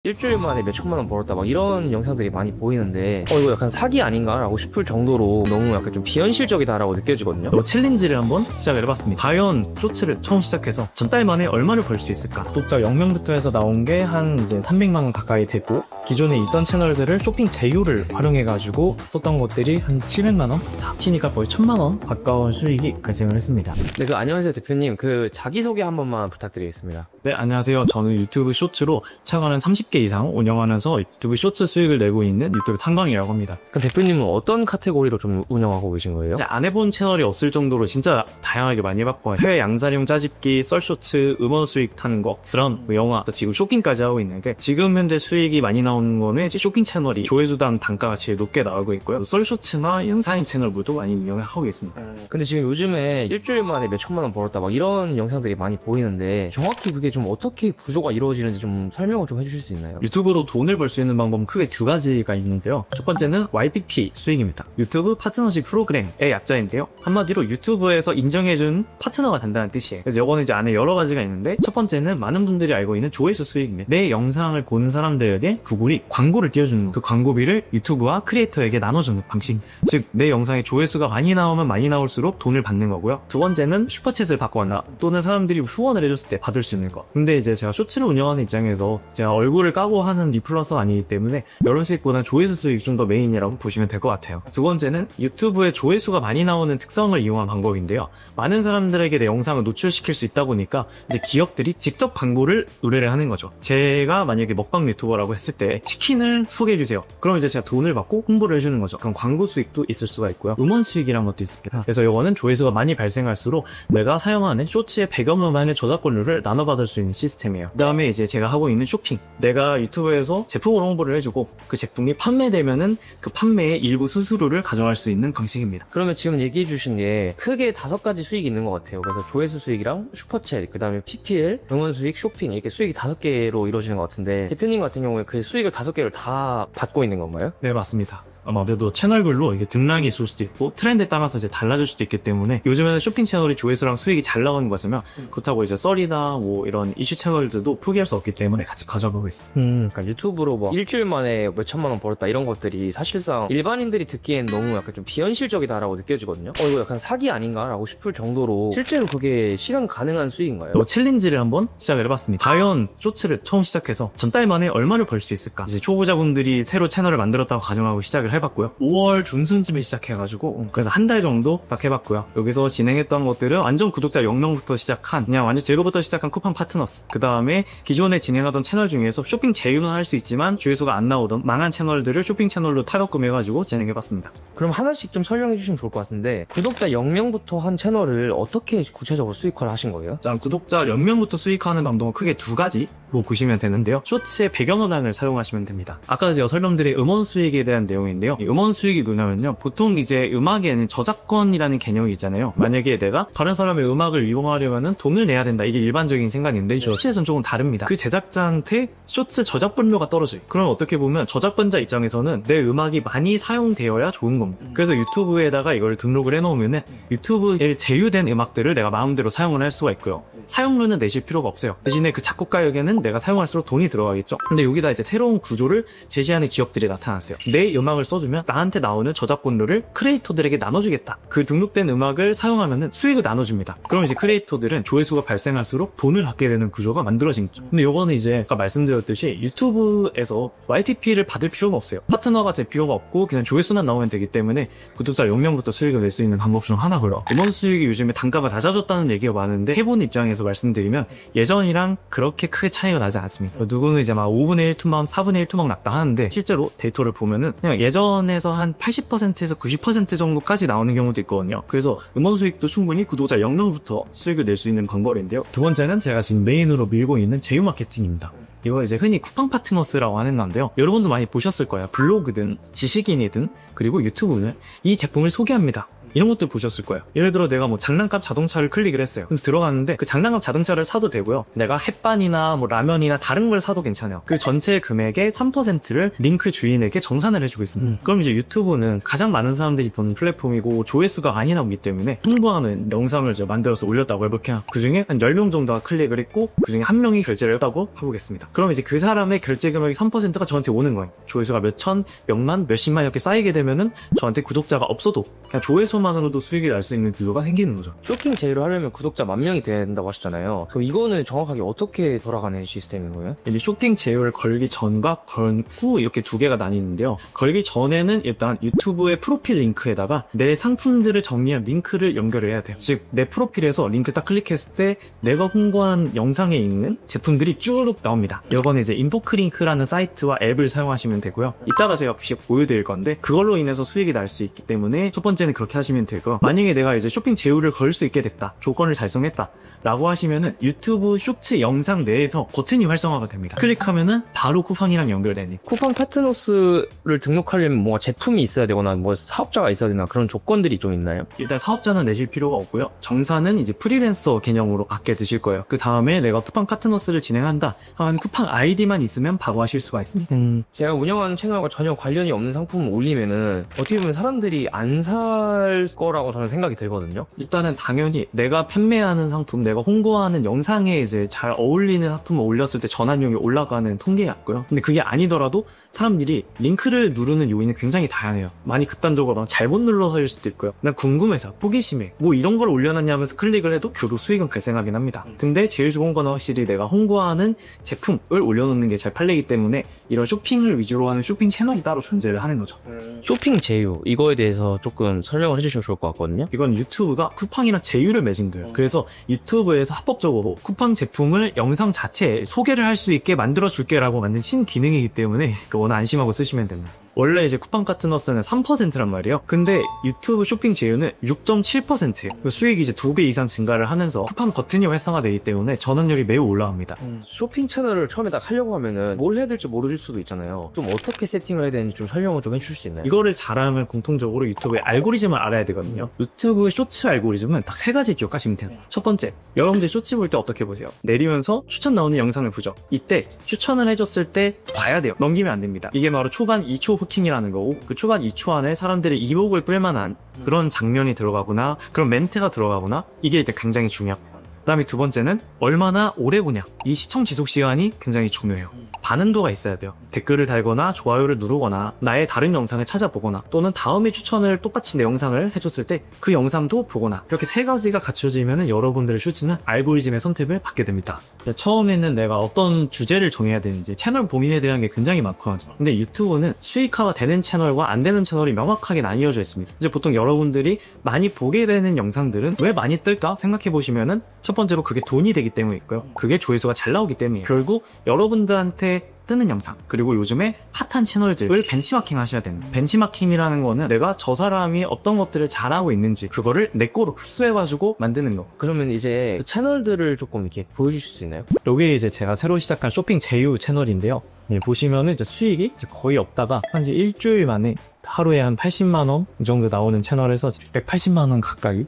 일주일 만에 몇 천만 원 벌었다 막 이런 영상들이 많이 보이는데 이거 약간 사기 아닌가 라고 싶을 정도로 너무 약간 좀 비현실적이다 라고 느껴지거든요. 챌린지를 한번 시작을 해봤습니다. 과연 쇼츠를 처음 시작해서 전 달 만에 얼마를 벌 수 있을까? 구독자 0명부터 해서 나온 게 한 이제 300만 원 가까이 되고, 기존에 있던 채널들을 쇼핑 제휴를 활용해가지고 썼던 것들이 한 700만 원? 다 합치니까 거의 1000만 원 가까운 수익이 발생을 했습니다. 네, 안녕하세요 대표님. 자기소개 한 번만 부탁드리겠습니다. 네, 안녕하세요. 저는 유튜브 쇼츠로 최근 30개 이상 운영하면서 유튜브 쇼츠 수익을 내고 있는 유튜브 탄광이라고 합니다. 그럼 대표님은 어떤 카테고리로 좀 운영하고 계신 거예요? 안 해본 채널이 없을 정도로 진짜 다양하게 많이 해봤고, 해외 양산용 짜집기, 썰쇼츠, 음원 수익 타는 거, 드럼, 영화, 지금 쇼핑까지 하고 있는데, 지금 현재 수익이 많이 나오는 거는 이제 쇼핑 채널이 조회수당 단가가 제일 높게 나오고 있고요. 썰쇼츠나 영상용 채널들도 많이 운영하고 있습니다. 근데 지금 요즘에 일주일 만에 몇 천만 원 벌었다 막 이런 영상들이 많이 보이는데, 정확히 그게 좀 어떻게 구조가 이루어지는지 좀 설명을 좀 해주실 수 있나요? 유튜브로 돈을 벌 수 있는 방법은 크게 두 가지가 있는데요. 첫 번째는 YPP 수익입니다. 유튜브 파트너십 프로그램의 약자인데요. 한마디로 유튜브에서 인정해준 파트너가 된다는 뜻이에요. 그래서 이거는 이제 안에 여러 가지가 있는데, 첫 번째는 많은 분들이 알고 있는 조회수 수익입니다. 내 영상을 보는 사람들에게 구글이 광고를 띄워주는, 그 광고비를 유튜브와 크리에이터에게 나눠주는 방식. 즉, 내 영상에 조회수가 많이 나오면 많이 나올수록 돈을 받는 거고요. 두 번째는 슈퍼챗을 받거나 또는 사람들이 후원을 해줬을 때 받을 수 있는 거. 근데 이제 제가 쇼츠를 운영하는 입장에서 제가 얼굴을 까고 하는 리플러서가 아니기 때문에 이런 수익보다는 조회수 수익이 좀 더 메인이라고 보시면 될 것 같아요. 두 번째는 유튜브에 조회수가 많이 나오는 특성을 이용한 방법인데요. 많은 사람들에게 내 영상을 노출시킬 수 있다 보니까 이제 기업들이 직접 광고를 의뢰를 하는 거죠. 제가 만약에 먹방 유튜버라고 했을 때 치킨을 소개해주세요. 그럼 이제 제가 돈을 받고 홍보를 해주는 거죠. 그럼 광고 수익도 있을 수가 있고요. 음원 수익이란 것도 있습니다. 그래서 이거는 조회수가 많이 발생할수록 내가 사용하는 쇼츠의 배경음악의 저작권료를 나눠받을 수 있는 시스템이에요. 그 다음에 이제 제가 하고 있는 쇼핑. 내가 유튜브에서 제품을 홍보를 해주고 그 제품이 판매되면은 그 판매의 일부 수수료를 가져갈 수 있는 방식입니다. 그러면 지금 얘기해 주신 게 크게 5가지 수익이 있는 것 같아요. 그래서 조회수 수익이랑 슈퍼챗, 그 다음에 PPL, 응원 수익, 쇼핑, 이렇게 수익이 5개로 이루어지는 것 같은데, 대표님 같은 경우에 그 수익을 5개를 다 받고 있는 건가요? 네, 맞습니다. 아마도 채널별로 이게 등락이 있을 수도 있고 트렌드에 따라서 이제 달라질 수도 있기 때문에, 요즘에는 쇼핑 채널이 조회수랑 수익이 잘 나가는 것이면 그렇다고 이제 썰이나 뭐 이런 이슈 채널들도 포기할 수 없기 때문에 같이 가져보고 있습니다. 그러니까 유튜브로 뭐 일주일 만에 몇 천만 원 벌었다 이런 것들이 사실상 일반인들이 듣기엔 너무 약간 좀 비현실적이다라고 느껴지거든요. 이거 약간 사기 아닌가 라고 싶을 정도로 실제로 그게 실현 가능한 수익인가요? 챌린지를 한번 시작을 해봤습니다. 과연 쇼츠를 처음 시작해서 전 달 만에 얼마를 벌 수 있을까? 이제 초보자분들이 새로 채널을 만들었다고 가정하고 시작을 해봤고요. 5월 중순쯤에 시작해가지고 그래서 한 달 정도 딱 해봤고요. 여기서 진행했던 것들은 완전 구독자 0명부터 시작한, 그냥 완전 제로부터 시작한 쿠팡 파트너스, 그 다음에 기존에 진행하던 채널 중에서 쇼핑 제휴는 할 수 있지만 조회수가 안 나오던 망한 채널들을 쇼핑 채널로 타격금해가지고 진행해봤습니다. 그럼 하나씩 좀 설명해 주시면 좋을 것 같은데, 구독자 0명부터 한 채널을 어떻게 구체적으로 수익화를 하신 거예요? 자, 구독자 0명부터 수익하는 방법은 크게 두 가지로 보시면 되는데요. 쇼츠의 배경음악을 사용하시면 됩니다. 아까 제가 설명드린 음원 수익에 대한 내용인데요. 이 음원 수익이 뭐냐면요, 보통 이제 음악에는 저작권이라는 개념이 있잖아요. 만약에 내가 다른 사람의 음악을 이용하려면 돈을 내야 된다, 이게 일반적인 생각인데 쇼츠에서는 조금 다릅니다. 그 제작자한테 쇼츠 저작권료가 떨어져요. 그럼 어떻게 보면 저작권자 입장에서는 내 음악이 많이 사용되어야 좋은 겁니다. 그래서 유튜브에다가 이걸 등록을 해놓으면 유튜브에 제휴된 음악들을 내가 마음대로 사용을 할 수가 있고요. 사용료는 내실 필요가 없어요. 대신에 그 작곡가에게는 내가 사용할수록 돈이 들어가겠죠. 근데 여기다 이제 새로운 구조를 제시하는 기업들이 나타났어요. 내 음악을 써주면 나한테 나오는 저작권료를 크리에이터들에게 나눠주겠다. 그 등록된 음악을 사용하면 수익을 나눠줍니다. 그럼 이제 크리에이터들은 조회수가 발생할수록 돈을 받게 되는 구조가 만들어진 거죠. 근데 요거는 이제 아까 말씀드렸듯이 유튜브에서 YPP를 받을 필요가 없어요. 파트너가 될 필요가 없고 그냥 조회수만 나오면 되기 때문에 구독자 0명부터 수익을 낼 수 있는 방법 중 하나고요. 음원 수익이 요즘에 단가가 낮아졌다는 얘기가 많은데, 해본 입장에서 말씀드리면 예전이랑 그렇게 크게 차이가 나지 않습니다. 누구는 이제 막 5분의 1 투막, 4분의 1 투막 났다 하는데, 실제로 데이터를 보면은 그냥 예전에서 한 80%에서 90% 정도까지 나오는 경우도 있거든요. 그래서 음원 수익도 충분히 구독자 0명부터 수익을 낼 수 있는 방법인데요. 두 번째는 제가 지금 메인으로 밀고 있는 제휴 마케팅입니다. 이거 이제 흔히 쿠팡 파트너스라고 하는 건데요. 여러분도 많이 보셨을 거예요. 블로그든 지식인이든 그리고 유튜브는 이 제품을 소개합니다. 이런 것들 보셨을 거예요. 예를 들어 내가 뭐 장난감 자동차를 클릭을 했어요. 그래서 들어갔는데 그 장난감 자동차를 사도 되고요. 내가 햇반이나 뭐 라면이나 다른 걸 사도 괜찮아요. 그 전체 금액의 3%를 링크 주인에게 정산을 해주고 있습니다. 그럼 이제 유튜브는 가장 많은 사람들이 보는 플랫폼이고 조회수가 많이 나오기 때문에 홍보하는 영상을 이제 만들어서 올렸다고 해볼게요. 그 중에 한 10명 정도가 클릭을 했고 그 중에 한 명이 결제를 했다고 해보겠습니다. 그럼 이제 그 사람의 결제 금액의 3%가 저한테 오는 거예요. 조회수가 몇천, 몇만, 몇십만 이렇게 쌓이게 되면은 저한테 구독자가 없어도 그냥 조회수만으로도 수익이 날 수 있는 구조가 생기는 거죠. 쇼핑 제휴를 하려면 구독자 10,000명이 돼야 된다고 하셨잖아요. 그럼 이거는 정확하게 어떻게 돌아가는 시스템인 거예요? 이제 쇼핑 제휴를 걸기 전과 건 후 이렇게 두 개가 나뉘는데요. 걸기 전에는 일단 유튜브의 프로필 링크에다가 내 상품들을 정리한 링크를 연결해야 돼요. 즉 내 프로필에서 링크 딱 클릭했을 때 내가 홍보한 영상에 있는 제품들이 쭉 나옵니다. 이거는 이제 인포크링크라는 사이트와 앱을 사용하시면 되고요. 이따가 제가 보여드릴 건데 그걸로 인해서 수익이 날 수 있기 때문에 첫 번째는 그렇게 하시면 되고, 만약에 내가 이제 쇼핑 제휴를 걸 수 있게 됐다, 조건을 달성했다 라고 하시면은 유튜브 쇼츠 영상 내에서 버튼이 활성화가 됩니다. 클릭하면은 바로 쿠팡이랑 연결되니. 쿠팡 파트너스를 등록하려면 뭔가 제품이 있어야 되거나 뭐 사업자가 있어야 되나 그런 조건들이 좀 있나요? 일단 사업자는 내실 필요가 없고요. 정사는 이제 프리랜서 개념으로 받게 되실 거예요. 그 다음에 내가 쿠팡 파트너스를 진행한다 하면 쿠팡 아이디만 있으면 바로 하실 수가 있습니다. 제가 운영하는 채널과 전혀 관련이 없는 상품을 올리면은 어떻게 보면 사람들이 안 살 거라고 저는 생각이 들거든요. 일단은 당연히 내가 판매하는 상품, 내가 홍보하는 영상에 이제 잘 어울리는 상품을 올렸을 때 전환율이 올라가는 통계가 있고요. 근데 그게 아니더라도 사람들이 링크를 누르는 요인은 굉장히 다양해요. 많이 극단적으로 막 잘못 눌러서일 수도 있고요. 난 궁금해서, 호기심에 뭐 이런 걸 올려놨냐면서 클릭을 해도 교도 수익은 발생하긴 합니다. 근데 제일 좋은 건 확실히 내가 홍보하는 제품을 올려놓는 게 잘 팔리기 때문에 이런 쇼핑을 위주로 하는 쇼핑 채널이 따로 존재를 하는 거죠. 쇼핑 제휴 이거에 대해서 조금 설명을 해주시면 좋을 것 같거든요. 이건 유튜브가 쿠팡이랑 제휴를 맺은 거예요. 그래서 유튜브에서 합법적으로 쿠팡 제품을 영상 자체에 소개를 할 수 있게 만들어줄게 라고 만든 신기능이기 때문에 워낙 안심하고 쓰시면 됩니다. 원래 이제 쿠팡 파트너스는 3%란 말이에요. 근데 유튜브 쇼핑 제휴는 6.7%예요. 수익이 이제 2배 이상 증가를 하면서 쿠팡 버튼이 활성화되기 때문에 전환율이 매우 올라갑니다. 쇼핑 채널을 처음에 딱 하려고 하면은 뭘 해야 될지 모를 수도 있잖아요. 좀 어떻게 세팅을 해야 되는지 좀 설명을 좀 해주실 수 있나요? 이거를 잘하면 공통적으로 유튜브의 알고리즘을 알아야 되거든요. 유튜브 쇼츠 알고리즘은 딱 3가지 기억하시면 돼요. 첫 번째, 여러분들 쇼츠 볼 때 어떻게 보세요? 내리면서 추천 나오는 영상을 보죠. 이때 추천을 해줬을 때 봐야 돼요. 넘기면 안 됩니다. 이게 바로 초반 2초 후킹이라는 거고, 그 초반 2초 안에 사람들의 이목을 끌만한 그런 장면이 들어가거나 그런 멘트가 들어가거나, 이게 일단 굉장히 중요합니다. 그 다음에 두 번째는 얼마나 오래 보냐. 이 시청 지속 시간이 굉장히 중요해요. 반응도가 있어야 돼요. 댓글을 달거나 좋아요를 누르거나 나의 다른 영상을 찾아보거나 또는 다음에 추천을 똑같이 내 영상을 해줬을 때 그 영상도 보거나, 이렇게 3가지가 갖춰지면 여러분들의 쇼츠는 알고리즘의 선택을 받게 됩니다. 처음에는 내가 어떤 주제를 정해야 되는지 채널 고민에 대한 게 굉장히 많거든요. 근데 유튜브는 수익화가 되는 채널과 안 되는 채널이 명확하게 나뉘어져 있습니다. 이제 보통 여러분들이 많이 보게 되는 영상들은 왜 많이 뜰까 생각해 보시면은 첫 번째로 그게 돈이 되기 때문에 있고요. 그게 조회수가 잘 나오기 때문이에요. 결국 여러분들한테 뜨는 영상, 그리고 요즘에 핫한 채널들을 벤치마킹 하셔야 됩니다. 벤치마킹이라는 거는 내가 저 사람이 어떤 것들을 잘하고 있는지 그거를 내 거로 흡수해가지고 만드는 거. 그러면 이제 그 채널들을 조금 이렇게 보여주실 수 있나요? 이게 이제 제가 새로 시작한 쇼핑 제휴 채널인데요. 보시면은 이제 수익이 이제 거의 없다가 한 이제 일주일 만에 하루에 한 80만원 정도 나오는 채널에서 180만원 가까이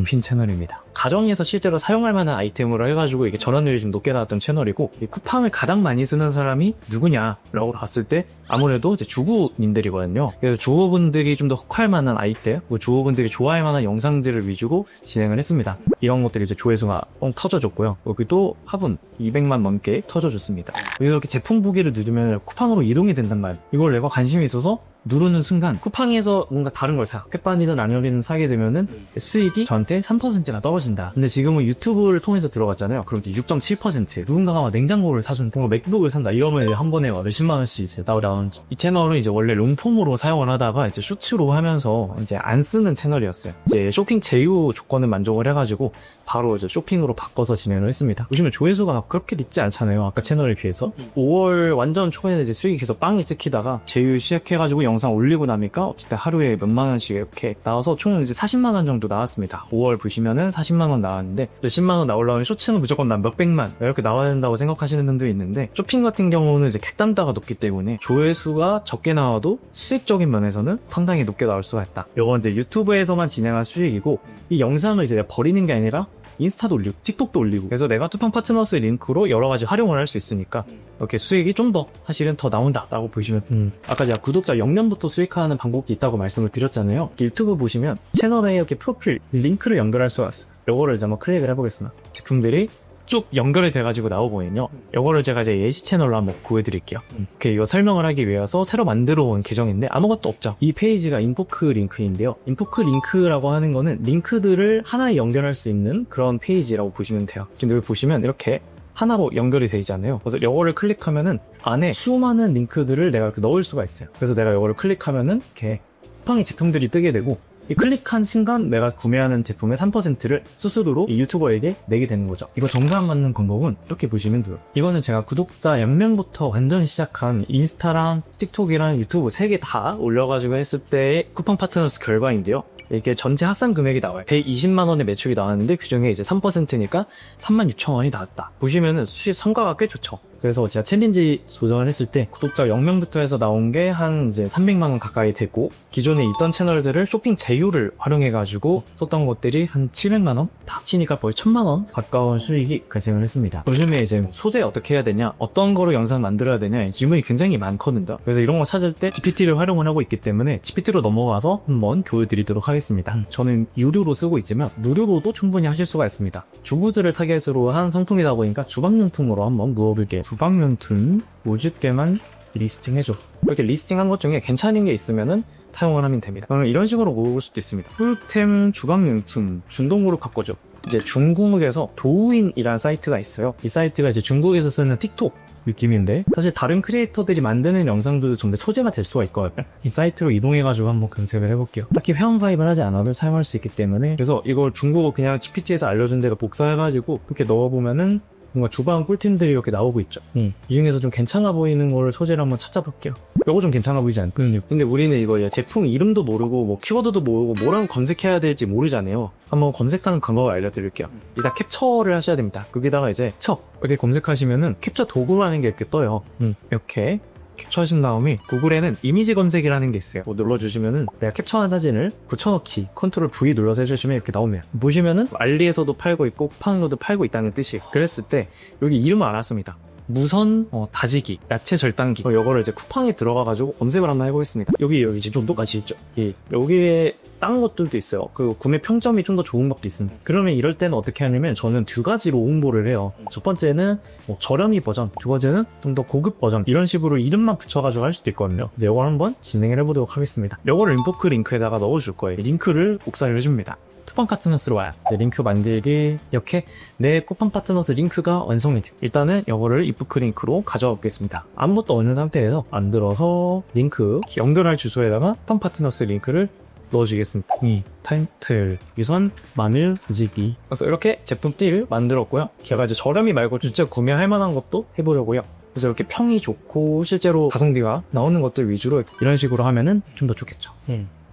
핀 채널입니다. 가정에서 실제로 사용할 만한 아이템으로 해가지고 이게 전환율이 좀 높게 나왔던 채널이고, 이 쿠팡을 가장 많이 쓰는 사람이 누구냐라고 봤을 때 아무래도 이제 주부님들이거든요. 그래서 주부분들이 좀 더 혹할 만한 아이템, 주부분들이 좋아할 만한 영상들을 위주로 진행을 했습니다. 이런 것들이 이제 조회수가 뻥 터져줬고요. 여기도 화분 200만 넘게 터져줬습니다. 이렇게 제품 보기를 누르면 쿠팡으로 이동이 된단 말이에요. 이걸 내가 관심이 있어서 누르는 순간 쿠팡에서 뭔가 다른 걸 사, 햇반이든 라면이든 사게 되면은 수익이 저한테 3%나 떨어진다. 근데 지금은 유튜브를 통해서 들어갔잖아요. 그럼 6.7%. 누군가가 막 냉장고를 사준다, 맥북을 산다, 이러면 한 번에 몇십만 원씩 이제 나오라운지. 이 채널은 이제 원래 롱폼으로 사용을 하다가 이제 쇼츠로 하면서 이제 안 쓰는 채널이었어요. 이제 쇼핑 제휴 조건을 만족을 해가지고 바로 이제 쇼핑으로 바꿔서 진행을 했습니다. 요즘에 조회수가 그렇게 높지 않잖아요, 아까 채널에 비해서. 5월 완전 초에는 이제 수익이 계속 빵이 찍히다가 제휴 시작해가지고 영상 올리고 나니까 어쨌든 하루에 몇만 원씩 이렇게 나와서 총 이제 40만 원 정도 나왔습니다. 5월 보시면은 40만 10만 원 나왔는데 10만 원 나오려면 쇼츠는 무조건 난 몇백만 이렇게 나와야 된다고 생각하시는 분들이 있는데 쇼핑 같은 경우는 이제 객단가가 높기 때문에 조회수가 적게 나와도 수익적인 면에서는 상당히 높게 나올 수가 있다. 이건 이제 유튜브에서만 진행한 수익이고 이 영상을 이제 내가 버리는 게 아니라 인스타도 올리고 틱톡도 올리고 그래서 내가 투팡 파트너스 링크로 여러 가지 활용을 할 수 있으니까 이렇게 수익이 좀 더 사실은 더 나온다라고 보시면 아까 제가 구독자 0년부터 수익하는 방법이 있다고 말씀을 드렸잖아요. 유튜브 보시면 채널에 이렇게 프로필 링크를 연결할 수가 있어요. 요거를 이제 한번 클릭을 해보겠습니다. 제품들이 쭉 연결이 돼가지고 나오거든요. 요거를 제가 이제 예시 채널로 한번 보여드릴게요. 이렇게 이거 설명을 하기 위해서 새로 만들어 온 계정인데 아무것도 없죠. 이 페이지가 인포크 링크인데요. 인포크 링크라고 하는 거는 링크들을 하나에 연결할 수 있는 그런 페이지라고 보시면 돼요. 지금 여기 보시면 이렇게 하나로 연결이 되어 있잖아요. 그래서 요거를 클릭하면은 안에 수많은 링크들을 내가 이렇게 넣을 수가 있어요. 그래서 내가 요거를 클릭하면은 이렇게 쿠팡의 제품들이 뜨게 되고 이 클릭한 순간 내가 구매하는 제품의 3%를 스스로로 이 유튜버에게 내게 되는 거죠. 이거 정상 맞는 방법은 이렇게 보시면 돼요. 이거는 제가 구독자 0명부터 완전히 시작한 인스타랑 틱톡이랑 유튜브 3개 다 올려가지고 했을 때의 쿠팡 파트너스 결과인데요. 이게 전체 합산 금액이 나와요. 120만 원의 매출이 나왔는데 그중에 이제 3%니까 36,000원이 나왔다. 보시면은 수익 성과가 꽤 좋죠. 그래서 제가 챌린지 조정을 했을 때 구독자 0명부터 해서 나온 게 한 이제 300만 원 가까이 되고 기존에 있던 채널들을 쇼핑 제휴를 활용해가지고 썼던 것들이 한 700만 원? 다 합치니까 거의 1000만 원 가까운 수익이 발생을 했습니다. 요즘에 이제 소재 어떻게 해야 되냐, 어떤 거로 영상 만들어야 되냐 질문이 굉장히 많거든요. 그래서 이런 거 찾을 때 GPT를 활용을 하고 있기 때문에 GPT로 넘어가서 한번 보여드리도록 하겠습니다. 저는 유료로 쓰고 있지만 무료로도 충분히 하실 수가 있습니다. 주부들을 타겟으로 한 상품이다 보니까 주방용품으로 한번 물어볼게요. 주방용품 50개만 리스팅해줘. 이렇게 리스팅한 것 중에 괜찮은 게 있으면은 사용을 하면 됩니다. 이런 식으로 물어볼 수도 있습니다. 꿀템 주방용품 중동으로 바꿔줘. 이제 중국에서 도우인이라는 사이트가 있어요. 이 사이트가 이제 중국에서 쓰는 틱톡 느낌인데 사실 다른 크리에이터들이 만드는 영상들도 좀 더 소재가 될 수가 있거든요. 이 사이트로 이동해가지고 한번 검색을 해볼게요. 딱히 회원 가입을 하지 않아도 사용할 수 있기 때문에 그래서 이걸 중국어 그냥 GPT에서 알려준 대로 복사해가지고 이렇게 넣어보면은 뭔가 주방 꿀템들이 이렇게 나오고 있죠. 이 중에서 좀 괜찮아 보이는 걸 소재를 한번 찾아볼게요. 요거 좀 괜찮아 보이지 않거든요. 근데 우리는 이거 제품 이름도 모르고 뭐 키워드도 모르고 뭐라고 검색해야 될지 모르잖아요. 한번 검색하는 방법을 알려드릴게요. 일단 캡처를 하셔야 됩니다. 거기다가 이제 이렇게 검색하시면은 캡처 도구라는 게 이렇게 떠요. 이렇게 캡처하신 다음에 구글에는 이미지 검색이라는 게 있어요. 눌러주시면은 내가 캡처한 사진을 붙여넣기 컨트롤 V 눌러서 해주시면 이렇게 나오면 보시면은 알리에서도 팔고 있고 쿠팡으로도 팔고 있다는 뜻이 그랬을 때 여기 이름을 알았습니다. 무선 다지기, 야채 절단기. 요거를 이제 쿠팡에 들어가가지고 검색을 한번 해보겠습니다. 여기 지금 좀 똑같이 있죠. 여기에 다른 것들도 있어요. 그 구매 평점이 좀 더 좋은 것도 있습니다. 그러면 이럴 때는 어떻게 하냐면 저는 두 가지로 홍보를 해요. 첫 번째는 저렴이 버전, 두 번째는 좀 더 고급 버전. 이런 식으로 이름만 붙여가지고 할 수도 있거든요. 이제 요걸 한번 진행을 해보도록 하겠습니다. 요거를 인포크 링크에다가 넣어줄 거예요. 링크를 복사를 해줍니다. 쿠팡 파트너스로 와요. 이제 링크 만들기 이렇게 내 쿠팡 파트너스 링크가 완성이 돼요. 일단은 이거를 인포크 링크로 가져와 보겠습니다. 아무것도 없는 상태에서 만들어서 링크 연결할 주소에다가 쿠팡 파트너스 링크를 넣어주겠습니다. 이 타이틀 위선 마늘 지기. 그래서 이렇게 제품띠를 만들었고요. 걔가 이제 저렴이 말고 진짜 구매할 만한 것도 해보려고요. 그래서 이렇게 평이 좋고 실제로 가성비가 나오는 것들 위주로 이런 식으로 하면은 좀 더 좋겠죠.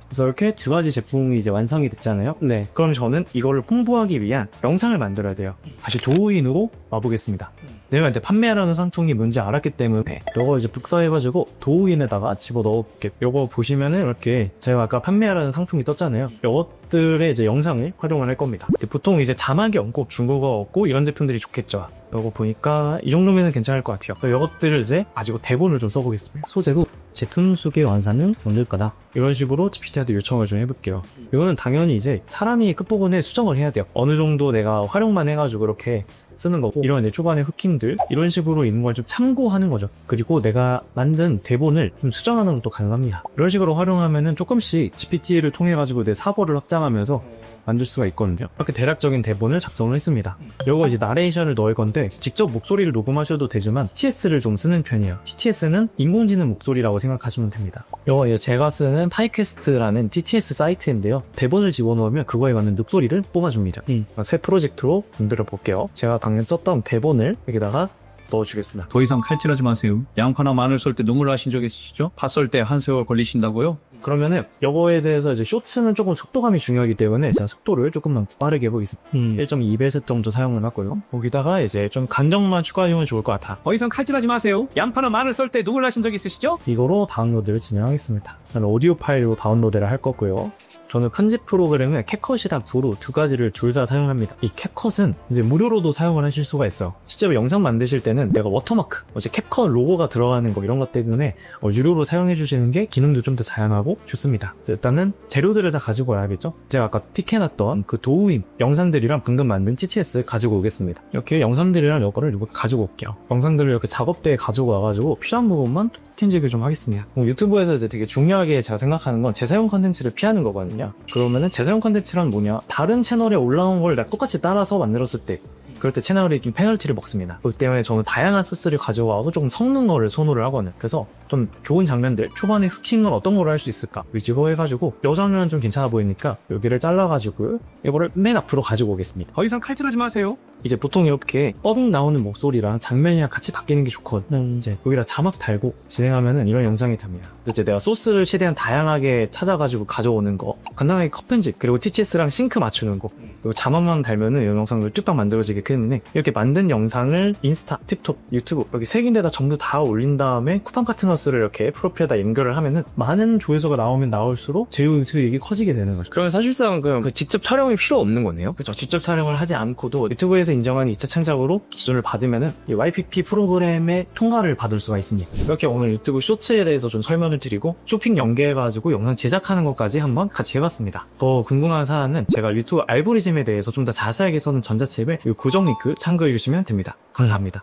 그래서 이렇게 두 가지 제품이 이제 완성이 됐잖아요. 네. 그럼 저는 이거를 홍보하기 위한 영상을 만들어야 돼요. 다시 도우인으로 와보겠습니다. 내가 이제 판매하려는 상품이 뭔지 알았기 때문에 이거 이제 복사해가지고 도우인에다가 집어넣어볼게요. 이거 보시면은 이렇게 제가 아까 판매하려는 상품이 떴잖아요. 이것들의 이제 영상을 활용을 할 겁니다. 보통 이제 자막이 없고 중국어 없고 이런 제품들이 좋겠죠. 이거 보니까 이 정도면 괜찮을 것 같아요. 이것들을 이제 가지고 대본을 좀 써보겠습니다. 소재로 제품 소개 완산을 만들 거다. 이런 식으로 GPT한테 요청을 좀 해볼게요. 이거는 당연히 이제 사람이 끝부분에 수정을 해야 돼요. 어느 정도 내가 활용만 해가지고 이렇게 쓰는 거고 이런 이제 초반에 후킹들 이런 식으로 있는 걸 좀 참고하는 거죠. 그리고 내가 만든 대본을 좀 수정하는 것도 가능합니다. 이런 식으로 활용하면은 조금씩 GPT를 통해 가지고 내 사고를 확장하면서 만들 수가 있거든요. 이렇게 대략적인 대본을 작성을 했습니다. 이거 이제 나레이션을 넣을 건데 직접 목소리를 녹음하셔도 되지만 TTS를 좀 쓰는 편이에요. TTS는 인공지능 목소리라고 생각하시면 됩니다. 이거 제가 쓰는 타이캐스트라는 TTS 사이트인데요. 대본을 집어넣으면 그거에 맞는 목소리를 뽑아줍니다. 새 프로젝트로 만들어 볼게요. 제가 방금 썼던 대본을 여기다가 넣어주겠습니다. 더 이상 칼질하지 마세요. 양파나 마늘 썰 때 눈물 나신 적 있으시죠? 파 썰 때 한 세월 걸리신다고요? 그러면은 이거에 대해서 이제 쇼츠는 조금 속도감이 중요하기 때문에 제가 속도를 조금만 빠르게 해보겠습니다. 1.2배속 정도 사용을 하고요. 거기다가 이제 좀 간정만 추가하면 좋을 것 같아. 더 이상 칼질하지 마세요. 양파나 마늘 썰 때 누굴 하신 적 있으시죠? 이거로 다운로드를 진행하겠습니다. 저는 오디오 파일로 다운로드를 할 거고요. 저는 편집 프로그램을 캡컷이랑 브루 두 가지를 둘 다 사용합니다. 이 캡컷은 이제 무료로도 사용을 하실 수가 있어요. 실제로 영상 만드실 때는 내가 워터마크, 이제 캡컷 로고가 들어가는 거 이런 것 때문에 유료로 사용해 주시는 게 기능도 좀 더 다양하고 좋습니다. 일단은 재료들을 다 가지고 와야겠죠? 제가 아까 픽해놨던 그 도우임 영상들이랑 방금 만든 TTS 가지고 오겠습니다. 이렇게 영상들이랑 이거를 가지고 올게요. 영상들을 이렇게 작업대에 가지고 와가지고 필요한 부분만 편집을 좀 하겠습니다. 유튜브에서 이제 되게 중요하게 제가 생각하는 건 재사용 컨텐츠를 피하는 거거든요. 그러면은 재사용 컨텐츠란 뭐냐? 다른 채널에 올라온 걸 내가 똑같이 따라서 만들었을 때 그럴 때 채널이 좀 페널티를 먹습니다. 그렇기 때문에 저는 다양한 소스를 가져와서 조금 섞는 거를 선호를 하거든요. 그래서 좀 좋은 장면들, 초반에 후킹은 어떤 걸 할 수 있을까 위주로 해가지고 이 장면은 좀 괜찮아 보이니까 여기를 잘라가지고 이거를 맨 앞으로 가지고 오겠습니다. 더 이상 칼질하지 마세요. 이제 보통 이렇게 더빙 나오는 목소리랑 장면이랑 같이 바뀌는 게 좋거든. 이제 여기다 자막 달고 진행하면은 이런 영상이 됩니다. 이제 내가 소스를 최대한 다양하게 찾아가지고 가져오는 거, 간단하게 컷 편집, 그리고 TTS랑 싱크 맞추는 거, 그리고 자막만 달면은 이 영상들 뚝딱 만들어지기 때문에 이렇게 만든 영상을 인스타, 틱톡, 유튜브 여기 세 군데다 전부 다 올린 다음에 쿠팡 파트너스를 이렇게 프로필에다 연결을 하면은 많은 조회수가 나오면 나올수록 제휴 수익이 커지게 되는 거죠. 그러면 사실상 그 직접 촬영이 필요 없는 거네요? 그렇죠. 직접 촬영을 하지 않고도 유튜브에서 인정한 2차 창작으로 기준을 받으면은 이 YPP 프로그램의 통과를 받을 수가 있습니다. 이렇게 오늘 유튜브 쇼츠에 대해서 좀 설명을 드리고 쇼핑 연계해가지고 영상 제작하는 것까지 한번 같이 해봤습니다. 더 궁금한 사항은 제가 유튜브 알고리즘에 대해서 좀 더 자세하게 써는 전자책을 이 고정 링크 참고해 주시면 됩니다. 감사합니다.